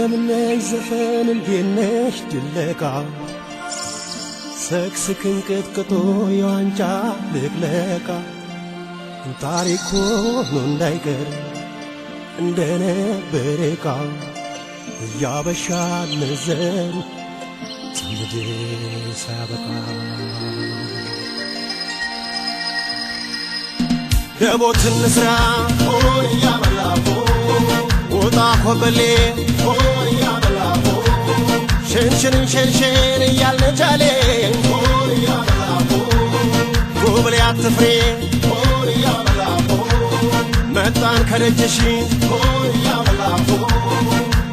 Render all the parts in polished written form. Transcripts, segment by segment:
እንደምነሽ ዘፈን እንዴነሽ ድለቃ ሰክስክን ቅጥቅጦ የዋንጫ ልቅለቃ ታሪክ ሆኖ እንዳይቀር እንደነበረ ዕቃ እያበሻ ነዘን ትውልድ ሳያበቃ ደቦትን ንስራ ሆን እያበላፎ ወጣ ኮበሌ ሆን እያበላፎ ሸንሸንን ሸንሸን እያልነቻሌ ሆን እያበላፎ ጎብሌ አትፍሬ ሆን እያበላፎ መጣን ከደጅሽ ሆን እያበላፎ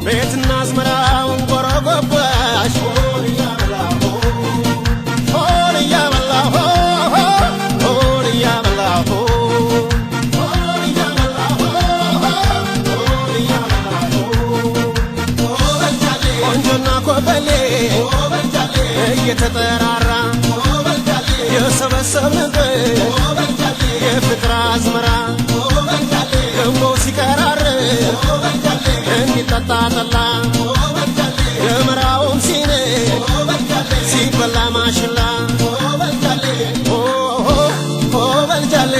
ቤትና አዝመራውን ጎረጎባሽ ሆን እያበላፎ ሆን እያበላፎ ሆን እያበላፎ ኮበሌ እየተጠራራ የሰበሰብንበት የፍቅር አዝመራ ገንቦ ሲቀራር እንዲጠጣ ጠላ የምራውን ሲኔ ሲበላ ማሽላ ኮበልጃሌ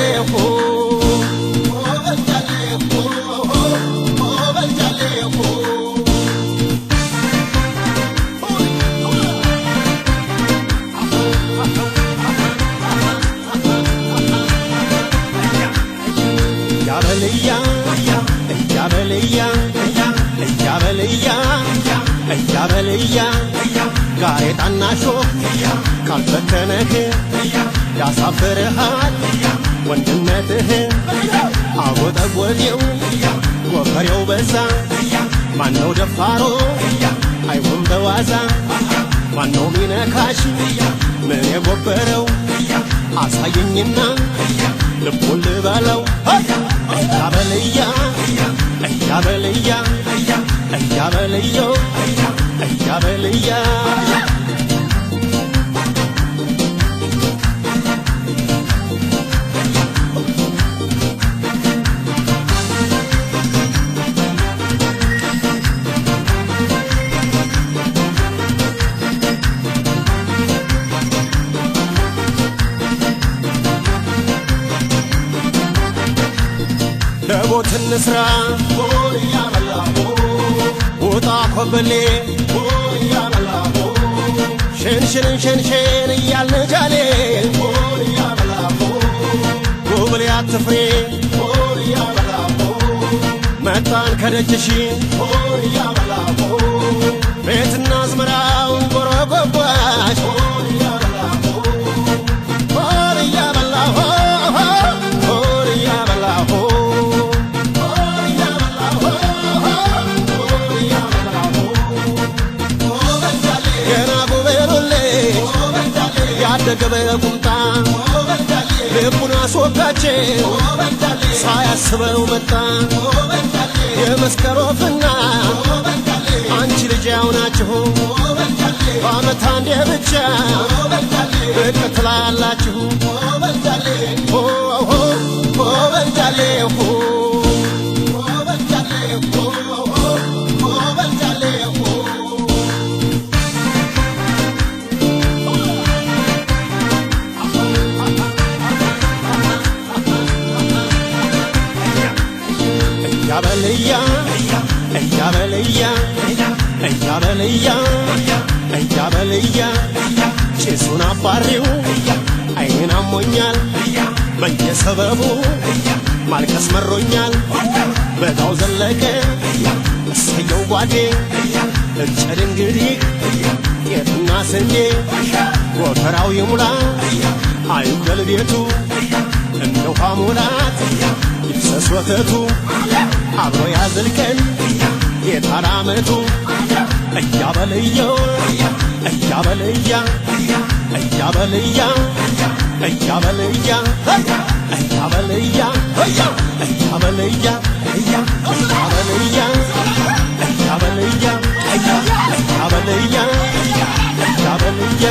እያበልያ ጋሬጣና ሾህ ካልፈተነህ ያሳፍርሃል ወንድነትህ አጎጠጎጤው ወፈሬው በዛ ማነው ደፋሮ አይሆን በዋዛ ማነው ሚነካሽ ምን የጎበረው አሳየኝና ልቡን ልበለው እያበልያ እያበልያ እያበልዮ እያበልያ ደቦትን ንስራ ሆን እያበላፎ ወጣ ኮበሌ ሆን እያበላፎ ሸንሽንን ሸንሸን እያልነጃሌ ሆን እያበላፎ ጎብሌ አትፍሬ ሆን እያበላፎ መጣን ከደጅሽ ሆን እያበላፎ ቤትና አዝመራውን ጎረጎባሽ ሆን እያበላፎ ሆን እያበላፎ ሆን እያበላፎ ያደገ ቁምጣ ልቡን አስወጋቸው ሳያስበው መጣ የመስከሮ ፍና አንቺ ልጅ ያውናችሁ በዓመት አንዴ ብቻ ብቅ ትላላችሁ ኮበልጃሌ እያበልያ እያበልያ እያበልያ እያበልያ ጭሱን አባሪው አይኔን አሞኛል በየሰበቡ ማልቀስ መሮኛል በጋው ዘለቀ እሰየው ጓዴ እጨድ እንግዲህ ጤፍና ስንዴ ጎተራው ይሙላ አይጉደል ቤቱ እንደ ውሃ ሙላት ይፍሰስ ወተቱ አብሮ ያዝልቀን የጣር ዓመቱ እያበልየው እያበልያ እያበልያ እያበልያ እያበልያ እያበልያ እያበልያ እያበልያ እያበልያ እያበልያ